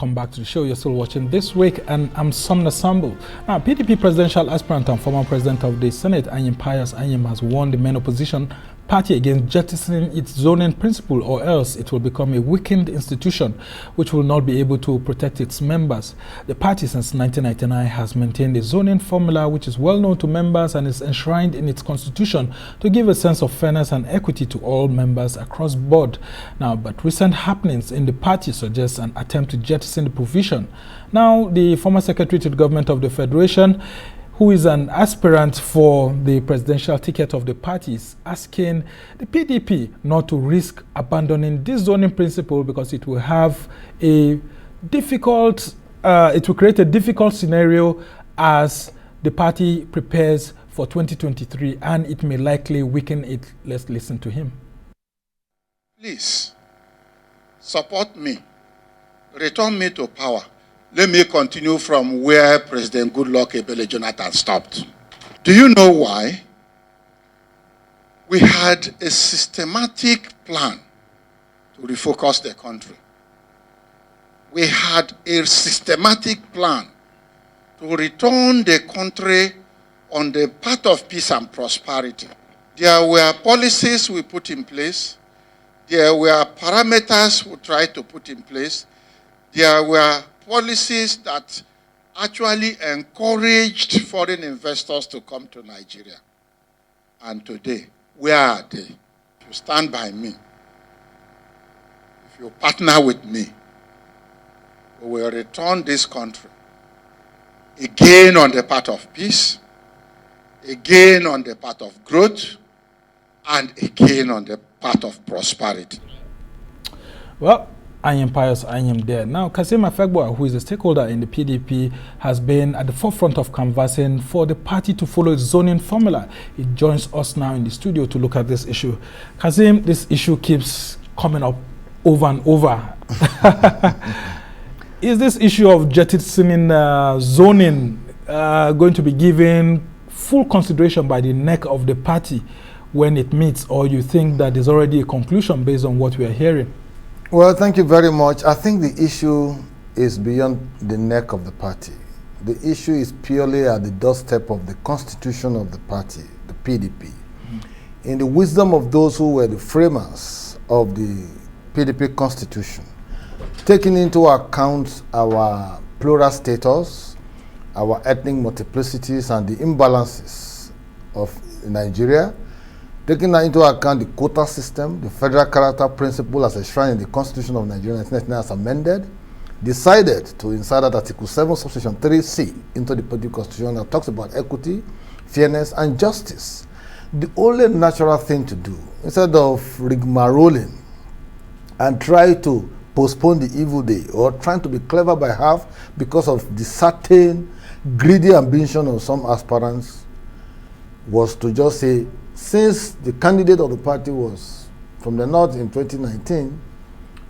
welcome back to the show. You're still watching This Week, and I'm Sumner Sambu. Now, PDP presidential aspirant and former president of the Senate, Anyim Pius Anyim, has warned the main opposition party against jettisoning its zoning principle, or else it will become a weakened institution which will not be able to protect its members. The party since 1999 has maintained a zoning formula which is well known to members and is enshrined in its constitution to give a sense of fairness and equity to all members across board. Now, but recent happenings in the party suggest an attempt to jettison the provision. Now, the former secretary to the government of the Federation, who is an aspirant for the presidential ticket of the party, is asking the PDP not to risk abandoning this zoning principle because it will have a difficult, it will create a difficult scenario as the party prepares for 2023, and it may likely weaken it. Let's listen to him. Please support me, return me to power. Let me continue from where President Goodluck Ebele Jonathan stopped. Do you know why? We had a systematic plan to refocus the country. We had a systematic plan to return the country on the path of peace and prosperity. There were policies we put in place. There were parameters we tried to put in place. There were policies that actually encouraged foreign investors to come to Nigeria. And today, where are they? If you stand by me, if you partner with me, we will return this country again on the path of peace, again on the path of growth, and again on the path of prosperity. Well, Anyim Pius Anyim there. Now, Afegbua, who is a stakeholder in the PDP, has been at the forefront of canvassing for the party to follow its zoning formula. He joins us now in the studio to look at this issue. Kasim, this issue keeps coming up over and over. Is this issue of jettisoning zoning going to be given full consideration by the neck of the party when it meets, or you think that there's already a conclusion based on what we are hearing? Well, thank you very much. I think the issue is beyond the neck of the party. The issue is purely at the doorstep of the constitution of the party, the PDP. In the wisdom of those who were the framers of the PDP constitution, taking into account our plural status, our ethnic multiplicities, and the imbalances of Nigeria, taking into account the quota system, the federal character principle as enshrined in the Constitution of Nigeria 1999 as amended, decided to insert that Article 7, Subsection 3C into the Political Constitution that talks about equity, fairness, and justice. The only natural thing to do, instead of rigmaroling and try to postpone the evil day or trying to be clever by half because of the certain greedy ambition of some aspirants, was to just say, since the candidate of the party was from the north in 2019,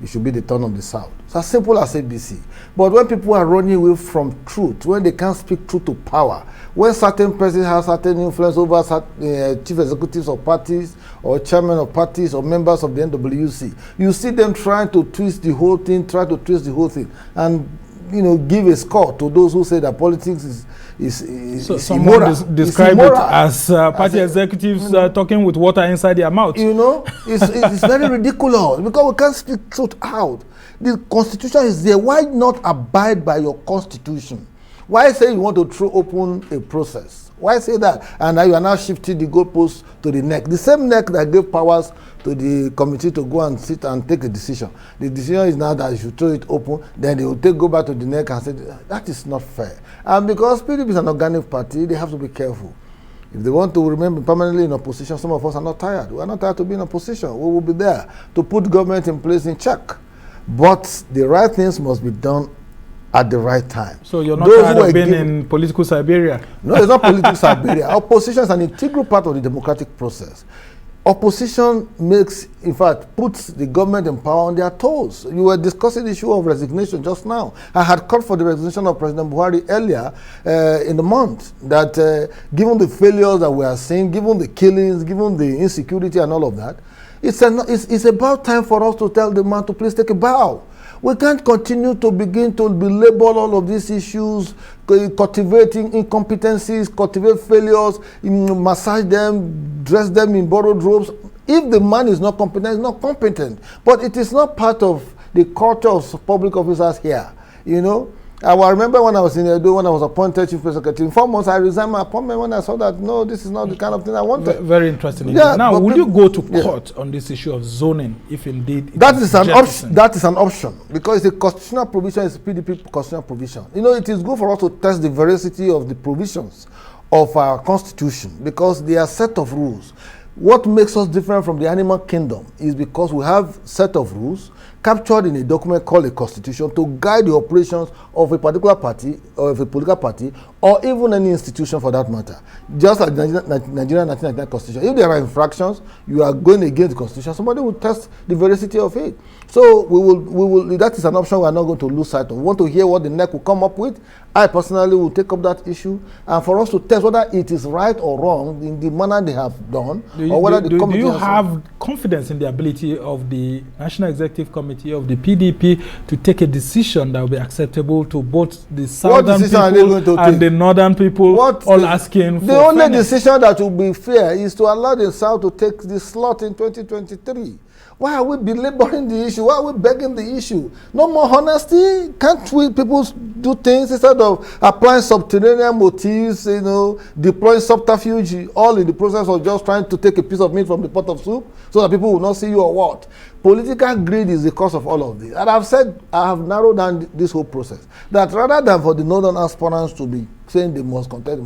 it should be the turn of the south. It's as simple as ABC. But when people are running away from truth, when they can't speak truth to power, when certain persons have certain influence over chief executives of parties or chairmen of parties or members of the NWC, you see them trying to twist the whole thing, and give a score to those who say that politics is immoral. Describe it as party executives talking with water inside their mouth. It's very ridiculous because we can't speak truth out. The constitution is there. Why not abide by your constitution? Why say you want to throw open a process? Why say that? And now you are now shifting the goalposts to the neck. The same neck that gave powers to the committee to go and sit and take a decision. The decision is now that you should throw it open, then they will go back to the neck and say, that is not fair. And because PDP is an organic party, they have to be careful. If they want to remain permanently in opposition, some of us are not tired. We are not tired to be in opposition. We will be there to put government in place in check. But the right things must be done at the right time. So you're not tired of being in political Siberia? No, it's not political Siberia. Opposition is an integral part of the democratic process. Opposition puts the government in power on their toes. You were discussing the issue of resignation just now. I had called for the resignation of President Buhari earlier in the month, that given the failures that we are seeing, given the killings, given the insecurity and all of that, it's about time for us to tell the man to please take a bow. We can't continue to begin to belabel all of these issues, cultivating incompetencies, cultivate failures, massage them, dress them in borrowed robes. If the man is not competent, he's not competent. But it is not part of the culture of public officers here, you know. I remember when I was in Edo, when I was appointed chief press secretary, in 4 months I resigned my appointment when I saw that, no, this is not the kind of thing I wanted. Very interesting. Yeah, now, will you go to court on this issue of zoning, if indeed that is an option? That is an option, because it's a constitutional provision, it's a PDP constitutional provision. You know, it is good for us to test the veracity of the provisions of our constitution, because they are a set of rules. What makes us different from the animal kingdom is because we have a set of rules captured in a document called a constitution to guide the operations of a particular party or of a political party or even any institution for that matter. Just like the Nigerian 1999 constitution. If there are infractions, you are going against the constitution, somebody will test the veracity of it. So we will. That is an option we are not going to lose sight of. We want to hear what the NEC will come up with. I personally will take up that issue, and for us to test whether it is right or wrong in the manner they have done, or whether the committee. Do you have confidence in the ability of the National Executive Committee of the PDP to take a decision that will be acceptable to both the southern people and the northern people, all asking for the only fairness? Decision that will be fair is to allow the South to take the slot in 2023. Why are we belaboring the issue? Why are we begging the issue? No more honesty? Can't we people do things instead of applying subterranean motives, you know, deploying subterfuge, all in the process of just trying to take a piece of meat from the pot of soup so that people will not see you or what? Political greed is the cause of all of this. And I've said, I have narrowed down this whole process, that rather than for the northern aspirants to be saying they must contest,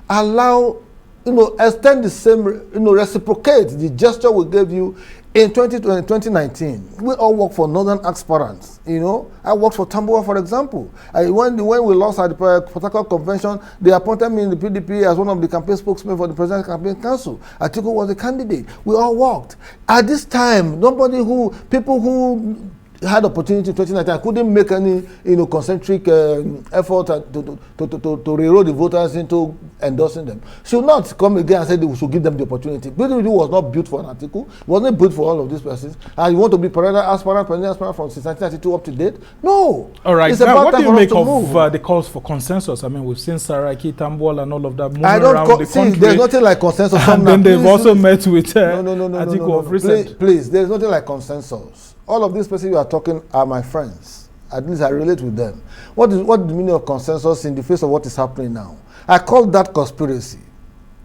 allow, you know, extend the same, you know, reciprocate the gesture we gave you in 2019. We all work for northern aspirants, you know. I worked for Afegbua, for example. When we lost at the Port Harcourt Convention, they appointed me in the PDP as one of the campaign spokesmen for the Presidential Campaign Council. Atiku was the candidate. We all worked. At this time, people who had opportunity in 2019, I couldn't make any, you know, concentric effort to reroll the voters into endorsing them. Should not come again and say we should give them the opportunity. PDP was not built for an article, wasn't built for all of these persons. And you want to be perennial aspirant from 1992 up to date? No. All right. Now, what do you make of the calls for consensus? I mean, we've seen Saraki, Tambuwal, and all of that moving around the country. There's nothing like consensus. And then they've also met with Atiku of recent. Please, there's nothing like consensus. All of these persons you are talking are my friends. At least I relate with them. What is the meaning of consensus in the face of what is happening now? I call that conspiracy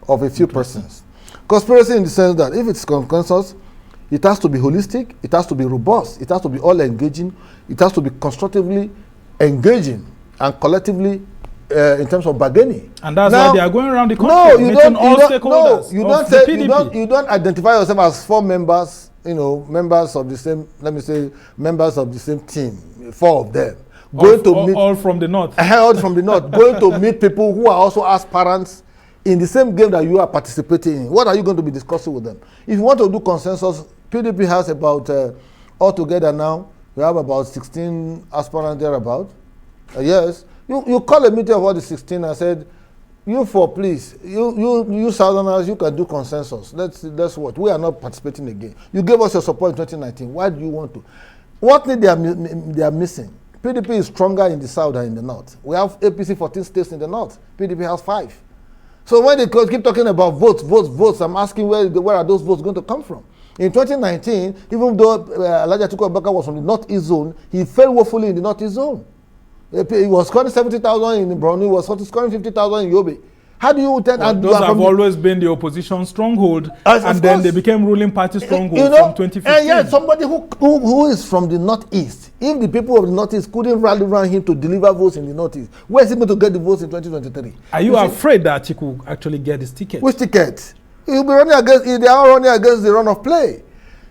of a few persons. Conspiracy in the sense that if it's consensus, it has to be holistic, it has to be robust, it has to be all-engaging, it has to be constructively engaging and collectively in terms of bargaining. And that's why they are going around the country meeting all stakeholders. You don't identify yourself as 4 members, you know, members of the same, let me say, members of the same team, 4 of them. All from the north. All from the north. Going to meet people who are also aspirants in the same game that you are participating in. What are you going to be discussing with them? If you want to do consensus, PDP has about, altogether now, we have about 16 aspirants thereabout. Yes. You call a meeting of all the 16 and said, you 4, please, you Southerners, you can do consensus. That's what. We are not participating again. You gave us your support in 2019. Why do you want to? What need they are missing? PDP is stronger in the South than in the North. We have APC 14 states in the North. PDP has 5. So when they keep talking about votes, I'm asking where are those votes going to come from? In 2019, even though Elijah Atiku Abubakar was from the Northeast zone, he failed woefully in the Northeast zone. He was scoring 70,000 in Brownie, he was scoring 50,000 in Yobe. How do you tell? And those have always been the opposition stronghold, and then they became ruling party stronghold from 2015. And yet, somebody who is from the Northeast, if the people of the Northeast couldn't rally around him to deliver votes in the Northeast, where is he going to get the votes in 2023? Are you afraid that he could actually get his ticket? Which ticket? He'll be running against. They are running against the run of play.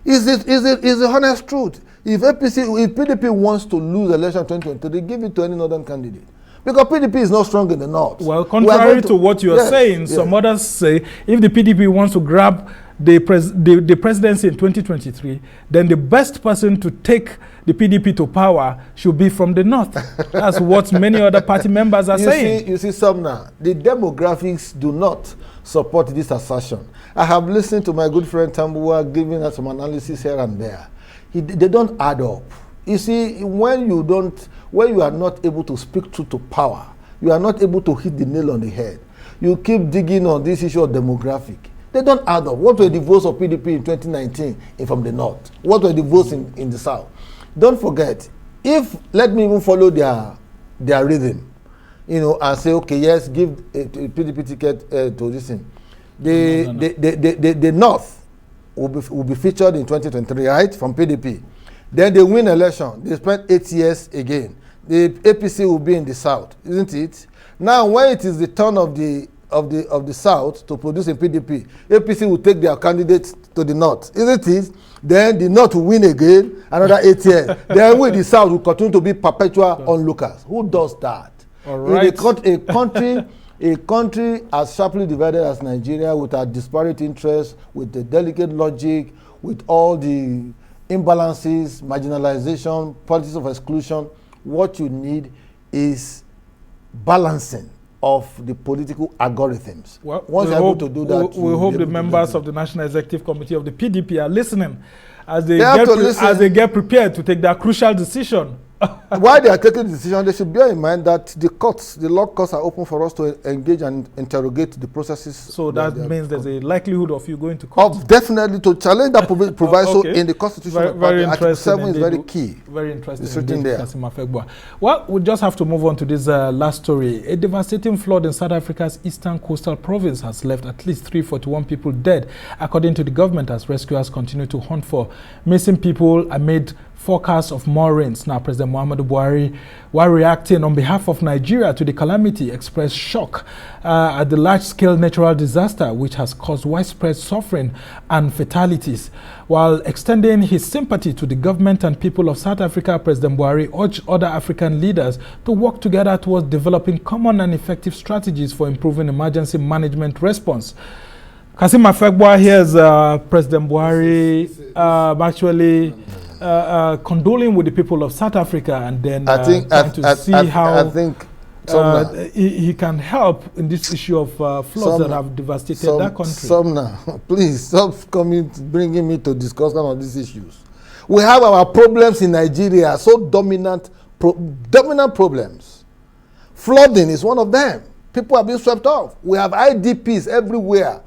Is the honest truth? If PDP wants to lose the election 2023, give it to any northern candidate. Because PDP is not strong in the north. Well, contrary to what you are saying, some others say if the PDP wants to grab the presidency in 2023, then the best person to take the PDP to power should be from the north. That's what many other party members are saying. You see, Sumner, the demographics do not support this assertion. I have listened to my good friend Tambuwal giving us some analysis here and there. They don't add up. You see, when you are not able to speak truth to power, you are not able to hit the nail on the head. You keep digging on this issue of demographic. They don't add up. What were the votes of PDP in 2019 from the north? What were the votes in the south? Don't forget, let me even follow their rhythm, and say, okay, yes, give a PDP ticket to this thing. The north will be featured in 2023, right, from PDP. Then they win election. They spend 8 years again. The APC will be in the south, isn't it? Now, when it is the turn of the south to produce a PDP, APC will take their candidates to the north, isn't it? Then the north will win again, another 8 years. Then with the south will continue to be perpetual onlookers. Who does that? All right. A country as sharply divided as Nigeria, with our disparate interests, with the delicate logic, with all the imbalances, marginalization, politics of exclusion, what you need is balancing of the political algorithms. Well, once you're able to do that, we hope the members of the National Executive Committee of the PDP are listening as they get prepared to take that crucial decision. While they are taking the decision, they should bear in mind that the law courts are open for us to engage and interrogate the processes. So that means there's a likelihood of you going to court? Definitely, to challenge that proviso in the Constitution. Very Article 7 is very key. Very interesting. It's written there. Afegbua. Well, we just have to move on to this last story. A devastating flood in South Africa's eastern coastal province has left at least 341 people dead, according to the government, as rescuers continue to hunt for missing people amid forecast of more rains. Now, President Muhammadu Buhari, while reacting on behalf of Nigeria to the calamity, expressed shock at the large-scale natural disaster which has caused widespread suffering and fatalities. While extending his sympathy to the government and people of South Africa, President Buhari urged other African leaders to work together towards developing common and effective strategies for improving emergency management response. Kasim Afegbua hears President Buhari actually condoling with the people of South Africa, and then he can help in this issue of floods that have devastated that country. Sumner, please stop bringing me to discuss some of these issues. We have our problems in Nigeria, so dominant problems. Flooding is one of them. People are being swept off. We have IDPs everywhere.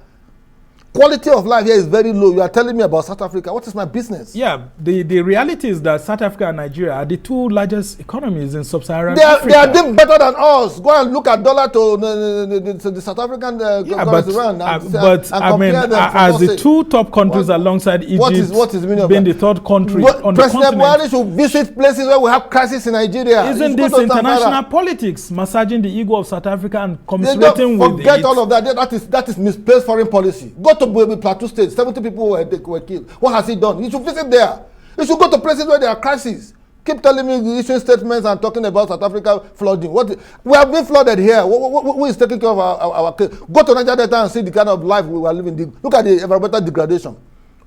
Quality of life here is very low. You are telling me about South Africa. What is my business? Yeah, the reality is that South Africa and Nigeria are the two largest economies in sub-Saharan Africa. They are doing better than us. Go and look at dollar to the South African currency rand. But I mean, as the two top countries alongside Egypt, what is the meaning of being that? the third country on the President continent. Buhari should visit places where we have crisis in Nigeria. Isn't this international politics, massaging the ego of South Africa and commiserating with it? Forget all of that. That is misplaced foreign policy. Go to Plateau State. 70 people were killed. What has he done? He should visit there. He should go to places where there are crises. Keep telling me, issuing statements and talking about South Africa flooding. We have been flooded here. Who is taking care of our case? Go to Niger Delta and see the kind of life we are living. Look at the environmental degradation.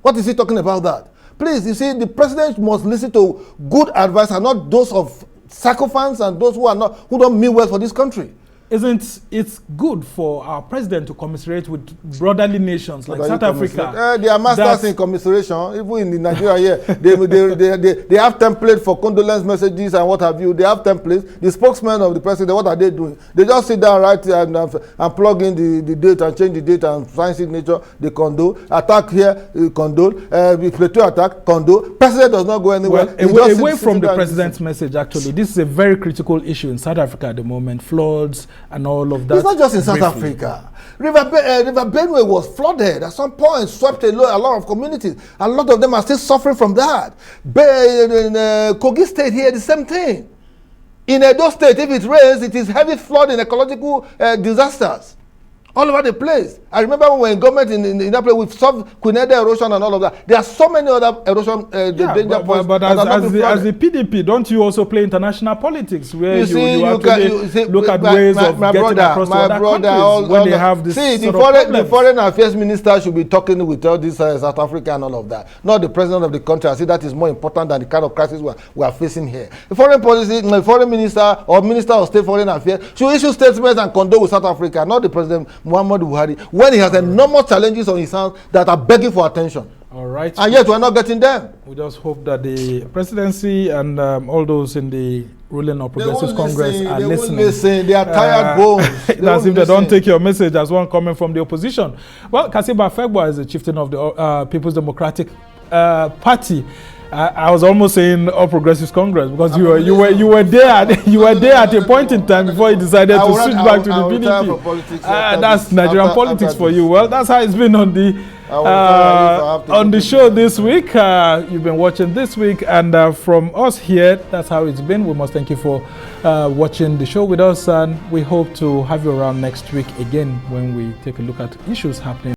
What is he talking about that? Please, you see, the president must listen to good advice and not those of sycophants and those who don't mean well for this country. Isn't it good for our president to commiserate with brotherly nations like South Africa? They are masters in commiseration. Even in Nigeria here, they have templates for condolence messages and what have you. They have templates. The spokesman of the president, what are they doing? They just sit down, write and plug in the date and change the date and sign signature. They condole. Attack here, condole. Plateau attack, condole. President does not go anywhere. Well, away from the president's message, actually, this is a very critical issue in South Africa at the moment. Floods and all of that. It's not just in South Africa. River Benue was flooded at some point, swept a lot of communities. A lot of them are still suffering from that. In Kogi State here, the same thing. In Edo State, if it rains, it is heavy flooding, ecological disasters all over the place. I remember when we were in government in that place, we've solved Queen Ede erosion and all of that. There are so many other erosion danger points. But as the PDP, don't you also play international politics where you actually look at ways of getting across to other countries when they have this the foreign affairs minister should be talking with all this South Africa and all of that. Not the president of the country. I see that is more important than the kind of crisis we are facing here. The foreign policy, the foreign minister or minister of state foreign affairs should issue statements and condole with South Africa, not the president Muhammadu Buhari, when he has enormous challenges on his hands that are begging for attention. All right. And yet we are not getting them. We just hope that the presidency and all those in the ruling or Progressive Congress are listening. Listen. They are tired bones. That's if they don't take your message as one coming from the opposition. Well, Kasiba Afegbua is the chieftain of the People's Democratic Party. I was almost saying All Progressives Congress because you were there at a point in time before you decided to switch back to the PDP. That's Nigerian politics for you. Well, that's how it's been on the show this week. You've been watching this week, and from us here, that's how it's been. We must thank you for watching the show with us, and we hope to have you around next week again when we take a look at issues happening